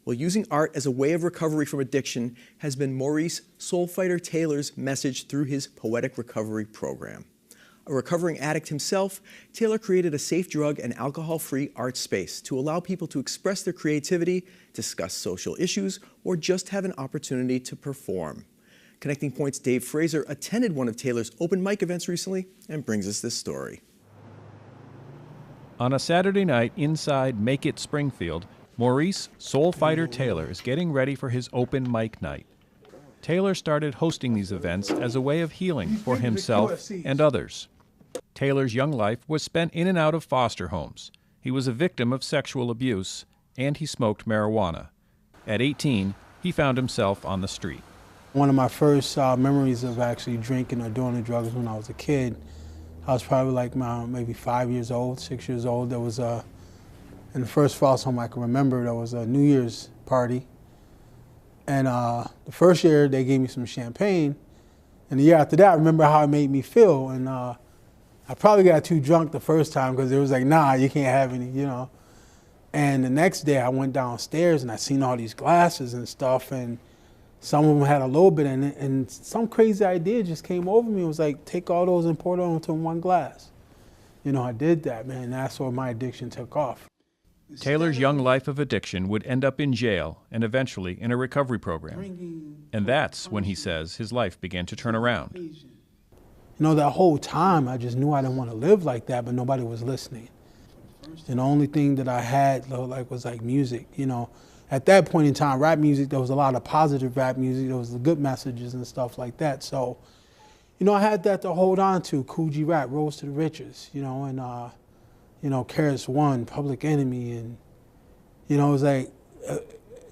Well, using art as a way of recovery from addiction has been Maurice Soulfighter Taylor's message through his Poetic recovery program. A recovering addict himself, Taylor created a safe drug and alcohol-free art space to allow people to express their creativity, discuss social issues, or just have an opportunity to perform. Connecting Point's Dave Fraser attended one of Taylor's open mic events recently and brings us this story. On a Saturday night inside Make It Springfield, Maurice Soulfighter Taylor is getting ready for his open mic night. Taylor started hosting these events as a way of healing for himself and others. Taylor's young life was spent in and out of foster homes. He was a victim of sexual abuse, and he smoked marijuana. At 18, he found himself on the street. One of my first memories of actually drinking or doing the drugs when I was a kid, I was probably like maybe 5 years old, 6 years old. There was in the first foster home I can remember, there was a New Year's party. And the first year they gave me some champagne. And the year after that, I remember how it made me feel. And I probably got too drunk the first time because it was like, nah, you can't have any, you know. And the next day I went downstairs and I seen all these glasses and stuff. And some of them had a little bit in it. And some crazy idea just came over me. It was like, take all those and pour it onto one glass. You know, I did that, man. That's where my addiction took off. Taylor's young life of addiction would end up in jail and eventually in a recovery program. And that's when, he says, his life began to turn around. You know, that whole time I just knew I didn't want to live like that, but nobody was listening. And the only thing that I had was like music, you know. At that point in time, rap music, there was a lot of positive rap music, there was the good messages and stuff like that. So, you know, I had that to hold on to, Cool G Rap, Rose to the Riches, you know, and you know, Carrots One, Public Enemy, and, you know, it was like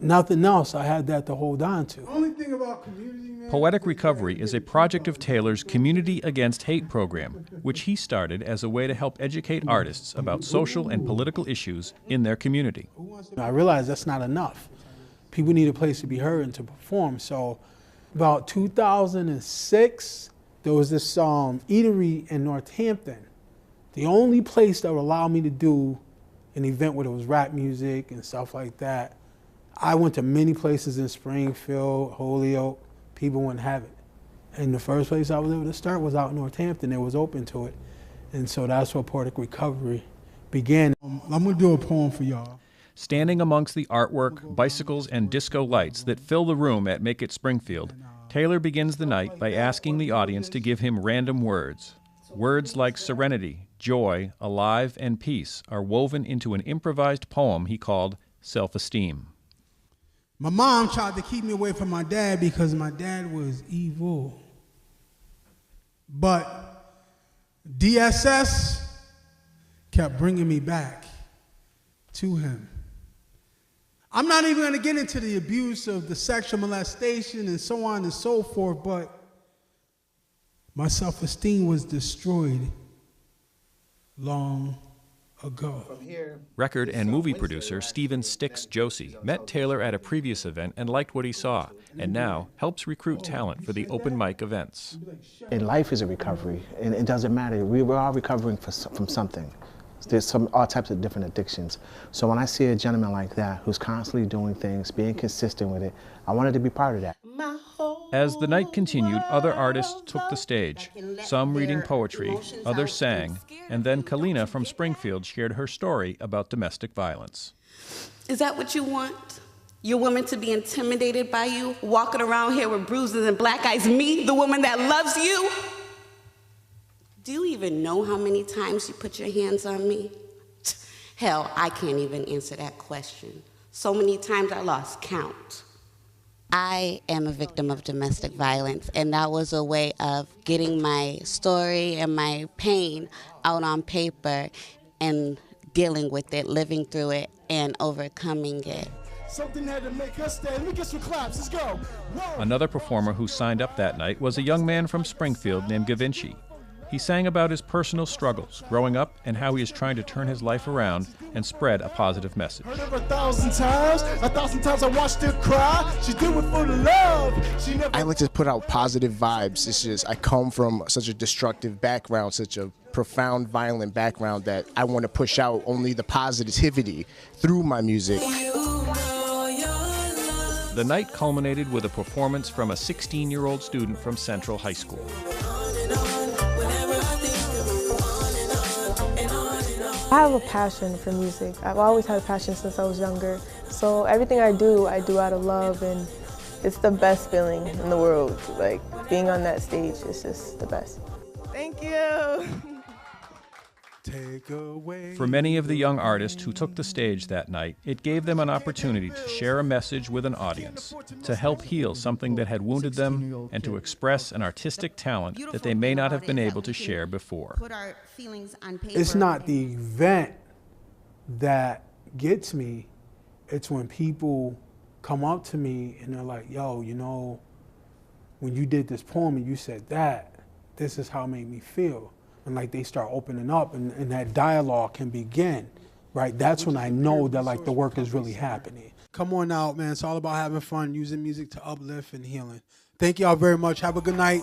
nothing else. I had that to hold on to. Only thing about community, man. Poetic Recovery is a project of Taylor's Community Against Hate program, which he started as a way to help educate artists about social and political issues in their community. I realized that's not enough. People need a place to be heard and to perform. So about 2006, there was this eatery in Northampton. The only place that would allow me to do an event where there was rap music and stuff like that. I went to many places in Springfield, Holyoke, people wouldn't have it. And the first place I was able to start was out in Northampton. It was open to it. And so that's where Poetic Recovery began. I'm gonna do a poem for y'all. Standing amongst the artwork, bicycles, and disco lights that fill the room at Make It Springfield, Taylor begins the night by asking the audience to give him random words. Words like serenity, joy, alive, and peace are woven into an improvised poem he called Self-Esteem. My mom tried to keep me away from my dad because my dad was evil. But DSS kept bringing me back to him. I'm not even going to get into the abuse of the sexual molestation and so on and so forth, but my self-esteem was destroyed long ago. Record and movie producer Stephen Sticks Josie met Taylor at a previous event and liked what he saw, and now helps recruit talent for the open mic events. And life is a recovery, and it doesn't matter. We're all recovering from something. There's all types of different addictions. So when I see a gentleman like that who's constantly doing things, being consistent with it, I wanted to be part of that. As the night continued, other artists took the stage, some reading poetry, others sang, and then Kalina from Springfield shared her story about domestic violence. Is that what you want? Your woman to be intimidated by you, walking around here with bruises and black eyes, me, the woman that loves you? Do you even know how many times you put your hands on me? Hell, I can't even answer that question. So many times I lost count. I am a victim of domestic violence, and that was a way of getting my story and my pain out on paper and dealing with it, living through it, and overcoming it. Something had to make us stand. Let me get some claps. Let's go. Whoa. Another performer who signed up that night was a young man from Springfield named Gavinci. He sang about his personal struggles growing up and how he is trying to turn his life around and spread a positive message. Heard her 1,000 times I watched her cry. She did it for the love. I like to put out positive vibes. It's just, I come from such a destructive background, such a profound, violent background that I want to push out only the positivity through my music. You know you're The night culminated with a performance from a 16-year-old student from Central High School. I have a passion for music. I've always had a passion since I was younger. So everything I do out of love, and it's the best feeling in the world. Like, being on that stage is just the best. Thank you. Take away. For many of the young artists who took the stage that night, it gave them an opportunity to share a message with an audience, to help heal something that had wounded them, and to express an artistic talent that they may not have been able to share before. Put our feelings on paper. It's not the event that gets me, it's when people come up to me and they're like, yo, you know, when you did this poem and you said that, this is how it made me feel. And like they start opening up and that dialogue can begin, right? That's when I know that like the work is really happening. Come on out, man. It's all about having fun, using music to uplift and healing. Thank y'all very much. Have a good night.